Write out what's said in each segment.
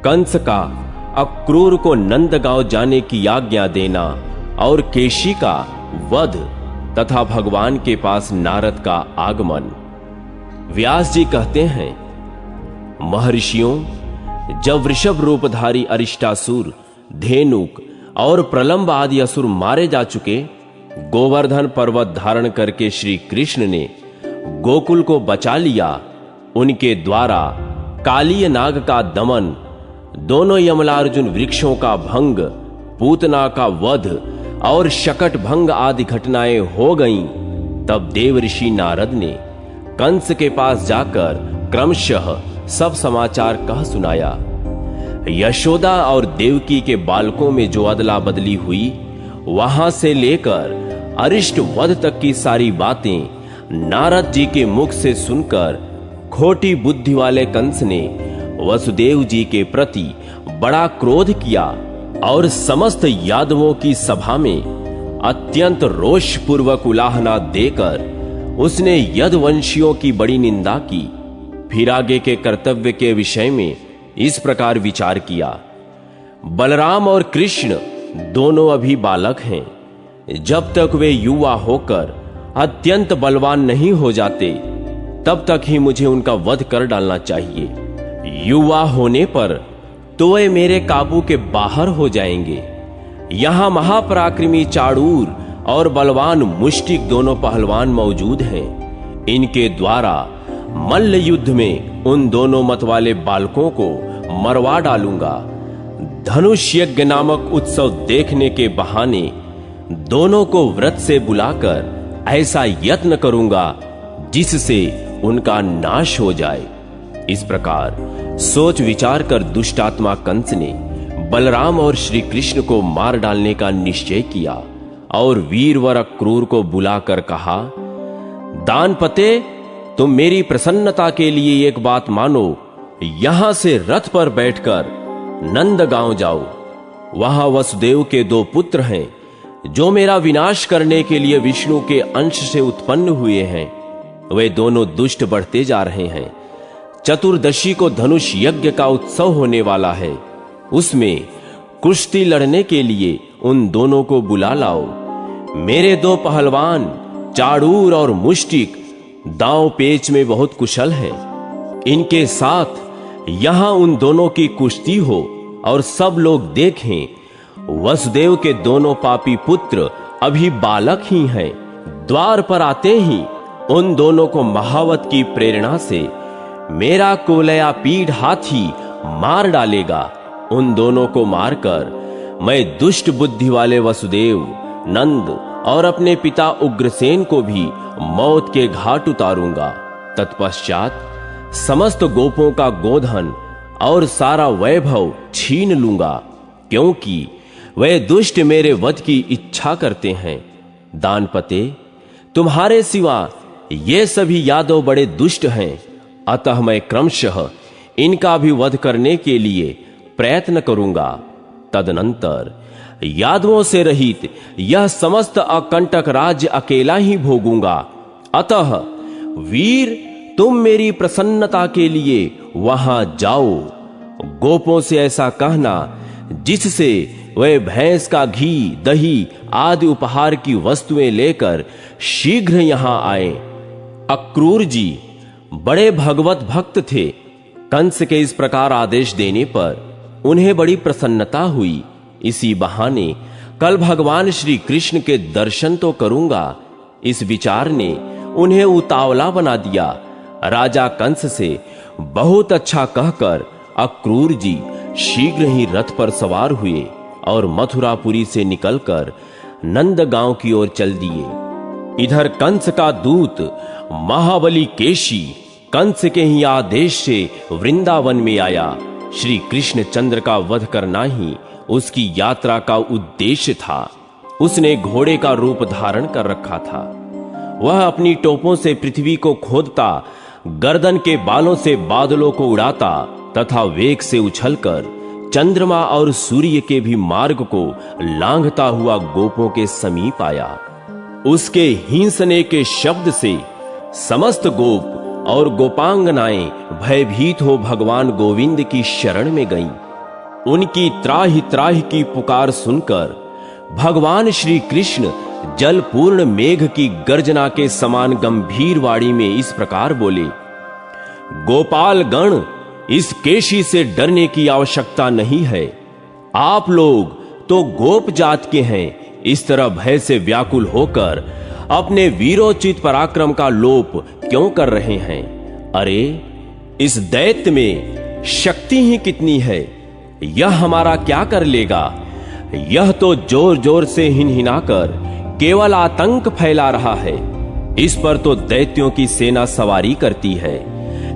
कंस का अक्रूर को नंदगांव जाने की आज्ञा देना और केशी का वध तथा भगवान के पास नारद का आगमन। व्यास जी कहते हैं, महर्षियों, जब वृषभ रूपधारी अरिष्टासुर, धेनुक और प्रलंब आदि असुर मारे जा चुके, गोवर्धन पर्वत धारण करके श्री कृष्ण ने गोकुल को बचा लिया। उनके द्वारा कालीय नाग का दमन, दोनों यमलार्जुन वृक्षों का भंग, पूतना का वध और शकट भंग आदि घटनाएं हो गईं। तब देवऋषि नारद ने कंस के पास जाकर क्रमशः सब समाचार कह सुनाया। यशोदा और देवकी के बालकों में जो अदला बदली हुई, वहां से लेकर अरिष्ट वध तक की सारी बातें नारद जी के मुख से सुनकर खोटी बुद्धि वाले कंस ने वसुदेव जी के प्रति बड़ा क्रोध किया और समस्त यादवों की सभा में अत्यंत रोषपूर्वक उलाहना देकर उसने यदुवंशियों की बड़ी निंदा की। फिर आगे के कर्तव्य के विषय में इस प्रकार विचार किया। बलराम और कृष्ण दोनों अभी बालक हैं। जब तक वे युवा होकर अत्यंत बलवान नहीं हो जाते, तब तक ही मुझे उनका वध कर डालना चाहिए। युवा होने पर तो वे मेरे काबू के बाहर हो जाएंगे। यहां महापराक्रमी चाड़ूर और बलवान मुष्टिक दोनों पहलवान मौजूद हैं। इनके द्वारा मल्ल युद्ध में उन दोनों मत वाले बालकों को मरवा डालूंगा। धनुष यज्ञ नामक उत्सव देखने के बहाने दोनों को व्रत से बुलाकर ऐसा यत्न करूंगा जिससे उनका नाश हो जाए। इस प्रकार सोच विचार कर दुष्टात्मा कंस ने बलराम और श्री कृष्ण को मार डालने का निश्चय किया और वीरवर अक्रूर को बुलाकर कहा, दानपते, तुम मेरी प्रसन्नता के लिए एक बात मानो। यहां से रथ पर बैठकर नंदगांव जाओ। वहां वसुदेव के दो पुत्र हैं जो मेरा विनाश करने के लिए विष्णु के अंश से उत्पन्न हुए हैं। वे दोनों दुष्ट बढ़ते जा रहे हैं। चतुर्दशी को धनुष यज्ञ का उत्सव होने वाला है। उसमें कुश्ती लड़ने के लिए उन दोनों को बुला लाओ। मेरे दो पहलवान चाड़ूर और मुष्टिक दांव पेच में बहुत कुशल हैं। इनके साथ यहां उन दोनों की कुश्ती हो और सब लोग देखें। वसुदेव के दोनों पापी पुत्र अभी बालक ही हैं। द्वार पर आते ही उन दोनों को महावत की प्रेरणा से मेरा कुवलया पीढ़ हाथी मार डालेगा। उन दोनों को मारकर मैं दुष्ट बुद्धि वाले वसुदेव, नंद और अपने पिता उग्रसेन को भी मौत के घाट उतारूंगा। तत्पश्चात समस्त गोपों का गोधन और सारा वैभव छीन लूंगा, क्योंकि वे दुष्ट मेरे वध की इच्छा करते हैं। दानपते, तुम्हारे सिवा ये सभी यादव बड़े दुष्ट हैं, अतः मैं क्रमशः इनका भी वध करने के लिए प्रयत्न करूंगा। तदनंतर यादवों से रहित यह समस्त अकंटक राज्य अकेला ही भोगूंगा। अतः वीर, तुम मेरी प्रसन्नता के लिए वहां जाओ। गोपों से ऐसा कहना जिससे वे भैंस का घी, दही आदि उपहार की वस्तुएं लेकर शीघ्र यहां आए। अक्रूर जी बड़े भगवत भक्त थे। कंस के इस प्रकार आदेश देने पर उन्हें बड़ी प्रसन्नता हुई। इसी बहाने कल भगवान श्री कृष्ण के दर्शन तो करूंगा, इस विचार ने उन्हें उतावला बना दिया। राजा कंस से बहुत अच्छा कहकर अक्रूर जी शीघ्र ही रथ पर सवार हुए और मथुरापुरी से निकलकर नंदगांव की ओर चल दिए। इधर कंस का दूत महाबली केशी कंस के ही आदेश से वृंदावन में आया। श्री कृष्ण चंद्र का वध करना ही उसकी यात्रा का उद्देश्य था। उसने घोड़े का रूप धारण कर रखा था। वह अपनी टोपों से पृथ्वी को खोदता, गर्दन के बालों से बादलों को उड़ाता तथा वेग से उछलकर चंद्रमा और सूर्य के भी मार्ग को लांघता हुआ गोपों के समीप आया। उसके हिंसने के शब्द से समस्त गोप और गोपांगनाएं भयभीत हो भगवान गोविंद की शरण में गईं। उनकी त्राहि त्राहि की पुकार सुनकर भगवान श्री कृष्ण जल पूर्ण मेघ की गर्जना के समान गंभीर वाणी में इस प्रकार बोले, गोपाल गण, इस केशी से डरने की आवश्यकता नहीं है। आप लोग तो गोप जात के हैं, इस तरह भय से व्याकुल होकर अपने वीरोचित पराक्रम का लोप क्यों कर रहे हैं? अरे, इस दैत्य में शक्ति ही कितनी है, यह हमारा क्या कर लेगा? यह तो जोर जोर से हिनहिनाकर केवल आतंक फैला रहा है। इस पर तो दैत्यों की सेना सवारी करती है।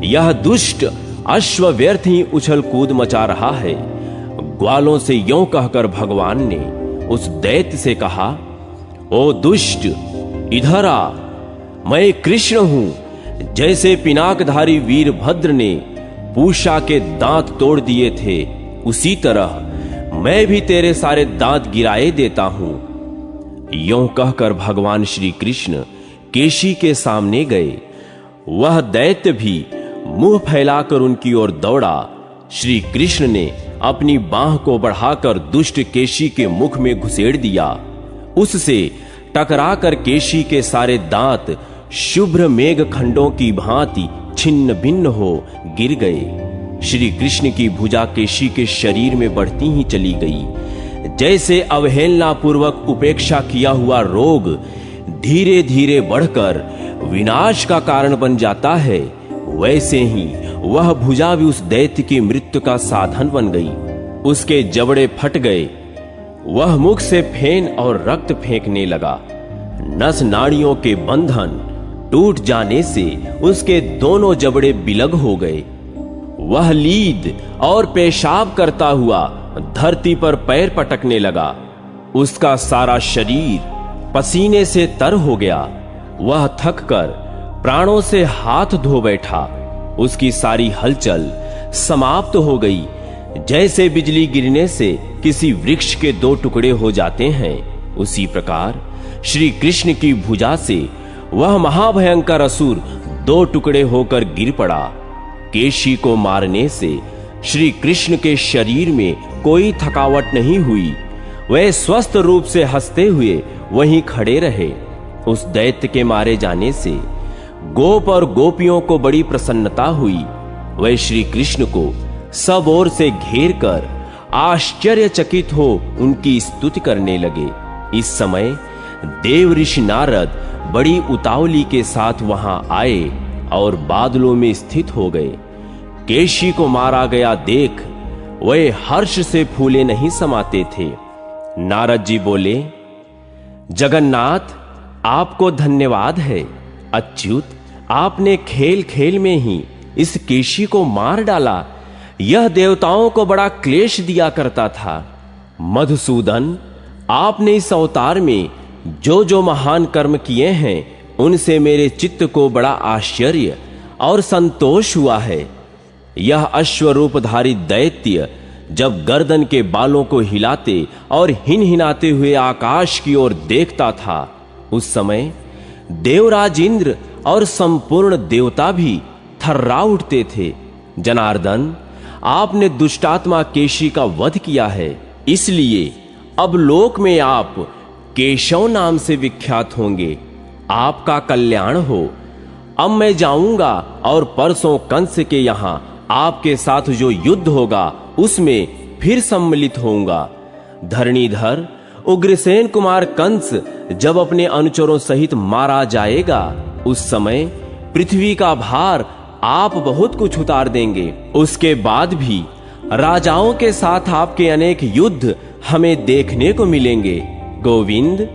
यह दुष्ट अश्व व्यर्थ ही उछल कूद मचा रहा है। ग्वालों से यों कहकर भगवान ने उस दैत्य से कहा, ओ दुष्ट, इधर आ, मैं कृष्ण हूं। जैसे पिनाकधारी वीरभद्र ने पूषा के दांत तोड़ दिए थे, उसी तरह मैं भी तेरे सारे दांत गिराए देता हूं। यों कहकर भगवान श्री कृष्ण केशी के सामने गए। वह दैत्य भी मुंह फैलाकर उनकी ओर दौड़ा। श्री कृष्ण ने अपनी बांह को बढ़ाकर दुष्ट केशी के मुख में घुसेड़ दिया। उससे टकराकर केशी के सारे दांत शुभ्र मेघ खंडों की भांति छिन्न भिन्न हो गिर गए। श्री कृष्ण की भुजा केशी के शरीर में बढ़ती ही चली गई। जैसे अवहेलना पूर्वक उपेक्षा किया हुआ रोग धीरे धीरे बढ़कर विनाश का कारण बन जाता है, वैसे ही वह भुजा भी उस दैत्य की मृत्यु का साधन बन गई। उसके जबड़े फट गए। वह मुख से फेन और रक्त फेंकने लगा। नस नाड़ियों के बंधन टूट जाने से उसके दोनों जबड़े बिलग हो गए। वह लीद और पेशाब करता हुआ धरती पर पैर पटकने लगा। उसका सारा शरीर पसीने से तर हो गया। वह थककर प्राणों से हाथ धो बैठा। उसकी सारी हलचल समाप्त हो गई। जैसे बिजली गिरने से किसी वृक्ष के दो टुकड़े हो जाते हैं, उसी प्रकार श्री कृष्ण की भुजा से वह महाभयंकर असुर दो टुकड़े होकर गिर पड़ा। केशी को मारने से श्री कृष्ण के शरीर में कोई थकावट नहीं हुई। वे स्वस्थ रूप से हंसते हुए वहीं खड़े रहे। उस दैत्य के मारे जाने से गोप और गोपियों को बड़ी प्रसन्नता हुई। वे श्री कृष्ण को सब ओर से घेर कर आश्चर्यचकित हो उनकी स्तुति करने लगे। इस समय देव ऋषि नारद बड़ी उतावली के साथ वहां आए और बादलों में स्थित हो गए। केशी को मारा गया देख वे हर्ष से फूले नहीं समाते थे। नारद जी बोले, जगन्नाथ, आपको धन्यवाद है। अच्युत, आपने खेल खेल में ही इस केशी को मार डाला। यह देवताओं को बड़ा क्लेश दिया करता था। मधुसूदन, आपने इस अवतार में जो जो महान कर्म किए हैं, उनसे मेरे चित्त को बड़ा आश्चर्य और संतोष हुआ है। यह अश्वरूपधारी दैत्य जब गर्दन के बालों को हिलाते और हिनहिनाते हुए आकाश की ओर देखता था, उस समय देवराज इंद्र और संपूर्ण देवता भी थर्रा उठते थे। जनार्दन, आपने दुष्टात्मा केशी का वध किया है, इसलिए अब लोक में आप केशव नाम से विख्यात होंगे। आपका कल्याण हो। अब मैं जाऊंगा और परसों कंस के यहां आपके साथ जो युद्ध होगा उसमें फिर सम्मिलित होऊंगा। धरणीधर, उग्रसेन कुमार कंस जब अपने अनुचरों सहित मारा जाएगा, उस समय पृथ्वी का भार आप बहुत कुछ उतार देंगे। उसके बाद भी राजाओं के साथ आपके अनेक युद्ध हमें देखने को मिलेंगे। गोविंद,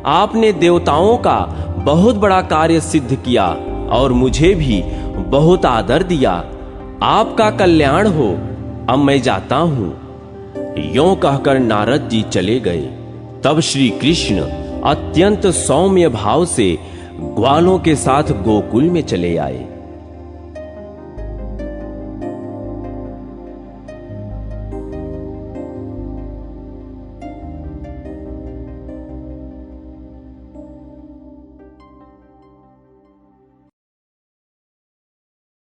आपने देवताओं का बहुत बड़ा कार्य सिद्ध किया और मुझे भी बहुत आदर दिया। आपका कल्याण हो। अब मैं जाता हूं। यों कहकर नारद जी चले गए। तब श्री कृष्ण अत्यंत सौम्य भाव से ग्वालों के साथ गोकुल में चले आए।